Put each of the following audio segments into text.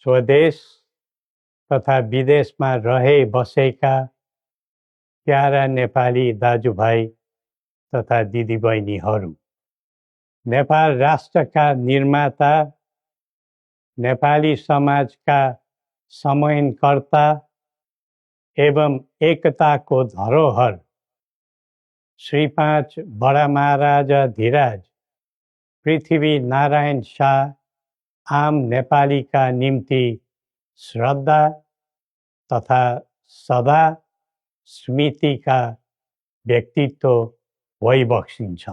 स्वदेश तथा विदेशमा रहे बसेका प्यारा नेपाली दाजुभाइ तथा दिदीबहिनीहरू, नेपाल राष्ट्रका निर्माता, नेपाली समाजका समन्वयकर्ता एवं एकताको धरोहर श्री 5 बडा महाराजा धीराज पृथ्वी नारायण शाह आम नेपालीका निम्ति श्रद्धा तथा सदा स्मृतिका व्यक्तित्व भइबक्सिन्छ।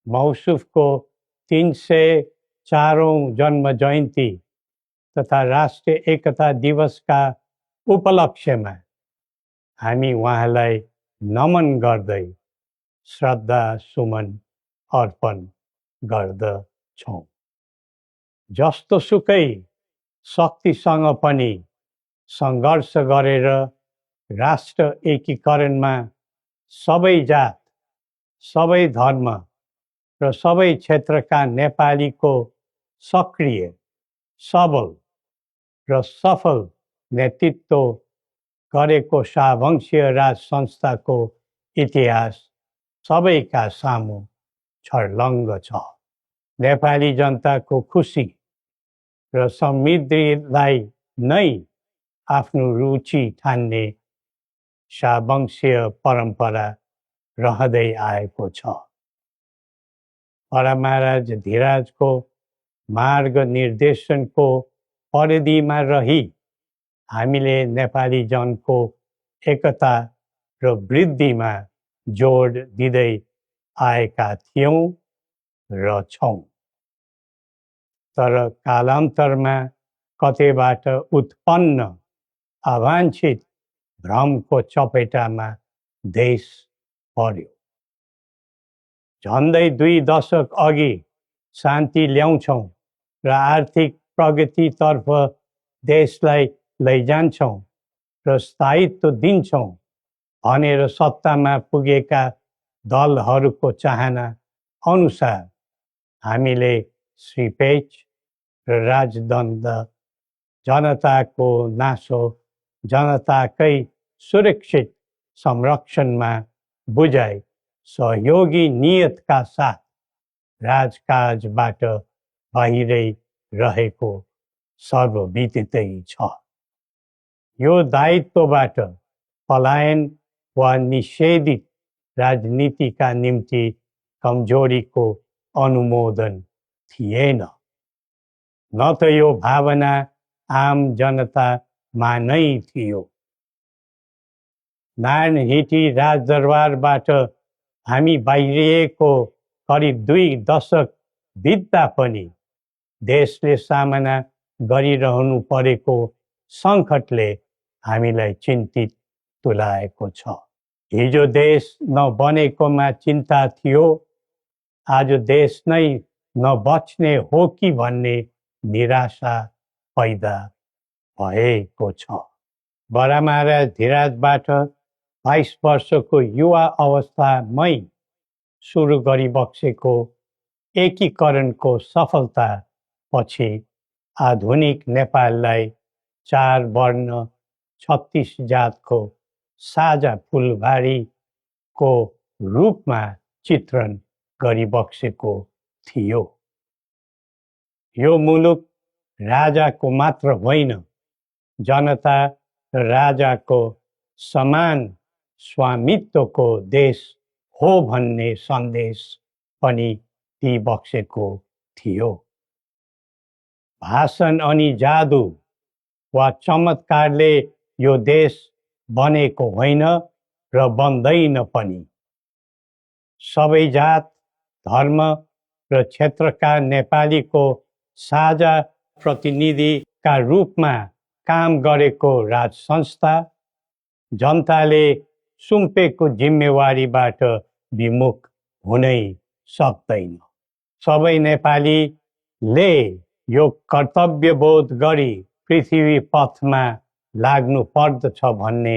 मौसुफको 304औं जन्म जयन्ती तथा राष्ट्रिय एकता दिवसका उपलक्ष्यमा हामी उहाँलाई नमन गर्दै श्रद्धा सुमन अर्पण गर्दछौँ। जस्तोसुकै शक्तिसँग पनि सङ्घर्ष गरेर राष्ट्र एकीकरणमा सबै जात, सबै धर्म र सबै क्षेत्रका नेपालीको सक्रिय, सबल र सफल नेतृत्व गरेको शाहवंशीय राज संस्थाको इतिहास सबैका सामु छर्लङ्ग छ। नेपाली जनताको खुसी र समृद्धिलाई नै आफ्नो रुचि ठान्ने शाहवंशीय परम्परा रहँदै आएको छ। बडा महाराज धीराजको मार्ग निर्देशनको परिधिमा रही हामीले नेपाली जनको एकता र वृद्धिमा जोड दिँदै आएका थियौँ र छौँ। तर कालान्तरमा कतैबाट उत्पन्न अवाञ्छित भ्रमको चपेटामा देश पर्यो। झन्डै 2 दशक अघि शान्ति ल्याउँछौँ र आर्थिक प्रगतितर्फ देशलाई लैजान्छौँ र स्थायित्व दिन्छौँ भनेर सत्तामा पुगेका दलहरूको चाहना अनुसार हामीले श्री 5 र राजदण्ड, जनताको नासो, जनताकै सुरक्षित संरक्षणमा बुझाइ सहयोगी नियतका साथ राजकाजबाट बाहिरै रहेको सर्वविदितै छ। यो दायित्वबाट पलायन वा निषेधित राजनीतिका निम्ति कमजोरीको अनुमोदन थिएन, न त यो भावना आम जनतामा नै थियो। नारायणहिटी राजदरबारबाट हामी बाहिरिएको करिब 2 दशक बित्दा पनि देशले सामना गरिरहनु परेको सङ्कटले हामीलाई चिन्तित तुल्याएको छ। हिजो देश नबनेकोमा चिन्ता थियो, आज देश नै नबच्ने हो कि भन्ने निराशा पैदा भएको छ। बडा महाराज धीराजबाट 22 वर्षको युवा अवस्थामै सुरु गरिबक्सेको एकीकरणको सफलता पछि आधुनिक नेपाललाई 4 वर्ण 36 जातको साझा फुलबारीको रूपमा चित्रण गरिबक्सेको थियो। यो मुलुक राजाको मात्र होइन, जनता र राजाको समान स्वामित्वको देश हो भन्ने सन्देश पनि दिइबक्सेको थियो। भाषण अनि जादु वा चमत्कारले यो देश बनेको होइन र बन्दैन पनि। सबै जात, धर्म र क्षेत्रका नेपालीको साझा प्रतिनिधिका रूपमा काम गरेको राज संस्था जनताले सुम्पेको जिम्मेवारीबाट विमुख हुनै सक्दैन। सबै नेपालीले यो कर्तव्यबोध गरी पृथ्वी पथमा लाग्नु पर्दछ भन्ने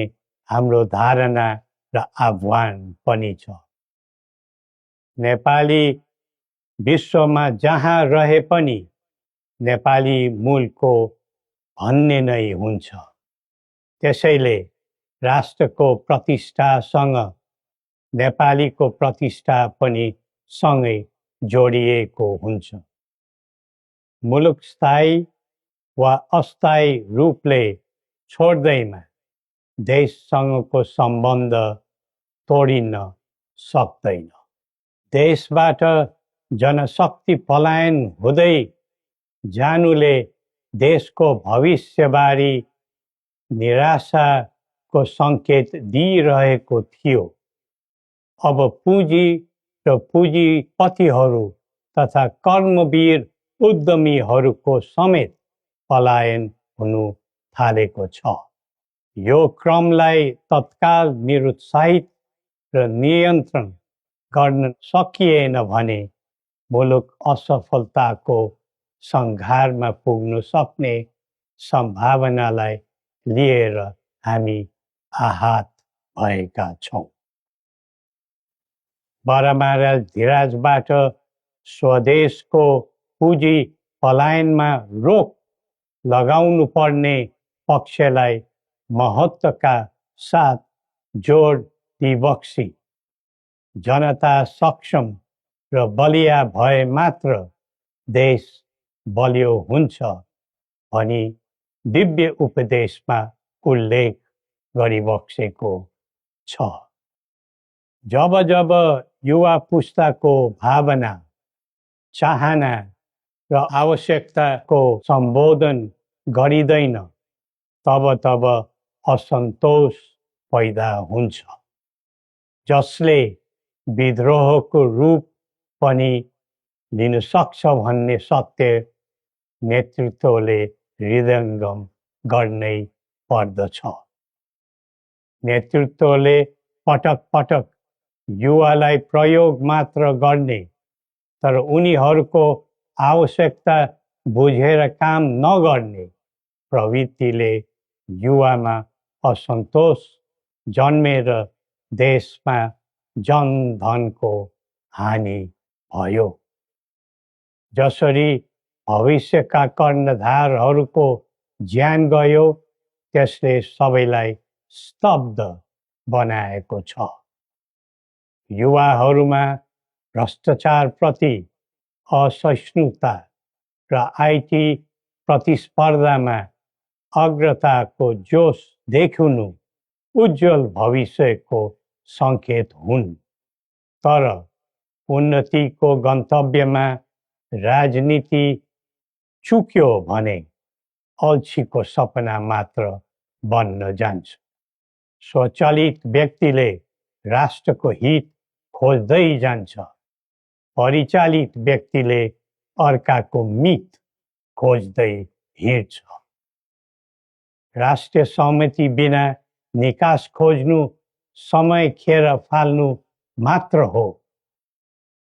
हाम्रो धारणा र आह्वान पनि छ। नेपाली विश्वमा जहाँ रहे पनि नेपाली मूलको भन्ने नै हुन्छ। त्यसैले राष्ट्रको प्रतिष्ठासँग नेपालीको प्रतिष्ठा पनि सँगै जोडिएको हुन्छ। मुलुक स्थायी वा अस्थायी रूपले छोड्दैमा देशसँगको सम्बन्ध तोडिन सक्दैन। देशबाट जनशक्ति पलायन हुँदै जानुले देशको भविष्यबारे निराशाको सङ्केत दिइरहेको थियो। अब पुँजी र पुँजीपतिहरू तथा कर्मवीर उद्यमीहरूको समेत पलायन हुनु थालेको छ। यो क्रमलाई तत्काल निरुत्साहित र नियन्त्रण गर्न सकिएन भने मुलुक असफलताको सङ्घारमा पुग्न सक्ने सम्भावनालाई लिएर हामी आहत भएका छौँ। बरामारा धिराजबाट स्वदेशको पुँजी पलायनमा रोक लगाउनु पर्ने पक्षलाई महत्त्वका साथ जोड दिबक्सी जनता सक्षम र बलिया भए मात्र देश बलियो हुन्छ भनी दिव्य उपदेशमा उल्लेख गरिबक्सेको छ। जब जब युवा पुस्ताको भावना, चाहना र आवश्यकताको सम्बोधन गरिँदैन तब तब असन्तोष पैदा हुन्छ, जसले विद्रोहको रूप पनि लिन सक्छ भन्ने सत्य नेतृत्वले हृदयङ्गम गर्नै पर्दछ। नेतृत्वले पटक पटक युवालाई प्रयोग मात्र गर्ने तर उनीहरूको आवश्यकता बुझेर काम नगर्ने प्रवृत्तिले युवामा असन्तोष जन्मेर देशमा जनधनको हानि भयो। जसरी भविष्यका कर्णधारहरूको ज्यान गयो त्यसले सबैलाई स्तब्ध बनाएको छ। युवाहरूमा भ्रष्टाचारप्रति असहिष्णुता र आइटी प्रतिस्पर्धामा अग्रताको जोश देखिनु उज्जवल भविष्यको सङ्केत हुन्। तर उन्नतिको गन्तव्यमा राजनीति चुक्यो भने अल्छीको सपना मात्र बन्न जान्छ। स्वचालित व्यक्तिले राष्ट्रको हित खोज्दै जान्छ, परिचालित व्यक्तिले अर्काको मित खोज्दै हिँड्छ। राष्ट्रिय सहमति बिना निकास खोज्नु समय खेर फाल्नु मात्र हो।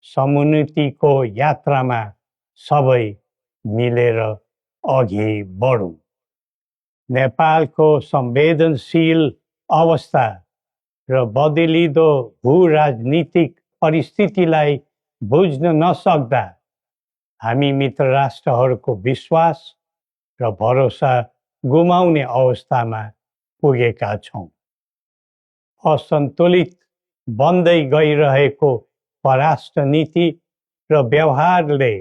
समुन्नतिको यात्रामा सबै मिलेर अघि बढौँ। नेपालको संवेदनशील अवस्था र बदलिदो भू-राजनीतिक परिस्थितिलाई बुझ्न नसक्दा हामी मित्र राष्ट्रहरूको विश्वास र भरोसा गुमाउने अवस्थामा पुगेका छौँ। असन्तुलित बन्दै गइरहेको परराष्ट्र नीति र व्यवहारले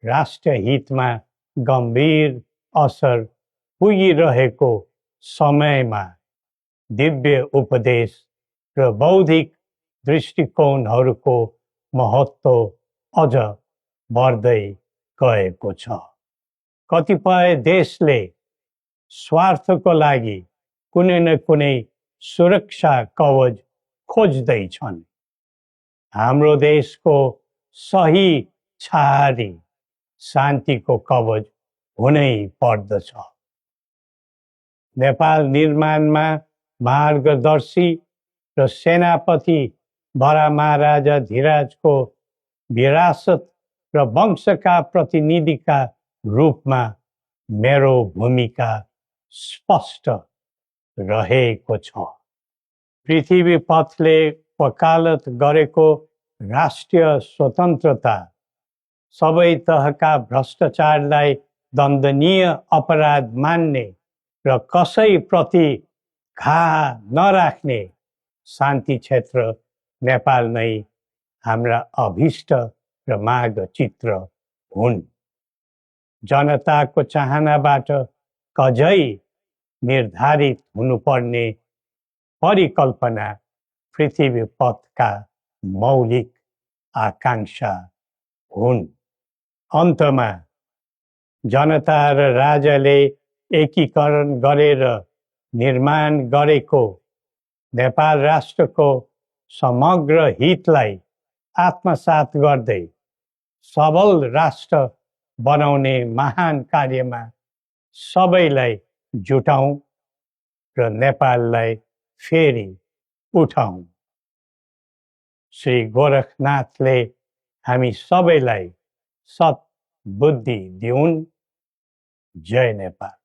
राष्ट्रिय हितमा गम्भीर असर पुगिरहेको समयमा दिव्य उपदेश र बौद्धिक दृष्टिकोणहरूको महत्त्व अझ बढ्दै गएको छ। कतिपय देशले स्वार्थको लागि कुनै न कुनै सुरक्षा कवच खोज्दैछन्। हाम्रो देशको सही छहारी शान्तिको कवच हुनै पर्दछ। नेपाल निर्माणमा मार्गदर्शी र सेनापति बरामाराजा धिराजको विरासत र वंशका प्रतिनिधिका रूपमा मेरो भूमिका स्पष्ट रहेको छ। पृथ्वी पथले वकालत गरेको राष्ट्रिय स्वतन्त्रता सबै तहका भ्रष्टाचारलाई दण्डनीय अपराध मान्ने र कसैप्रति घाह नराख्ने शान्ति क्षेत्र नेपाल नै हाम्रा अभिष्ट र माग चित्र हुन्। जनताको चाहनाबाट कझै निर्धारित हुनुपर्ने परिकल्पना पृथ्वी पथका मौलिक आकांक्षा हुन्। अन्तमा जनता र राजाले एकीकरण गरेर निर्माण गरेको नेपाल राष्ट्रको समग्र हितलाई आत्मसात गर्दै सबल राष्ट्र बनाउने महान कार्यमा सबैलाई जुटौँ र नेपाललाई फेरि उठाउँ। श्री गोरखनाथले हामी सबैलाई सत् बुद्धि दिउन्। जय नेपाल।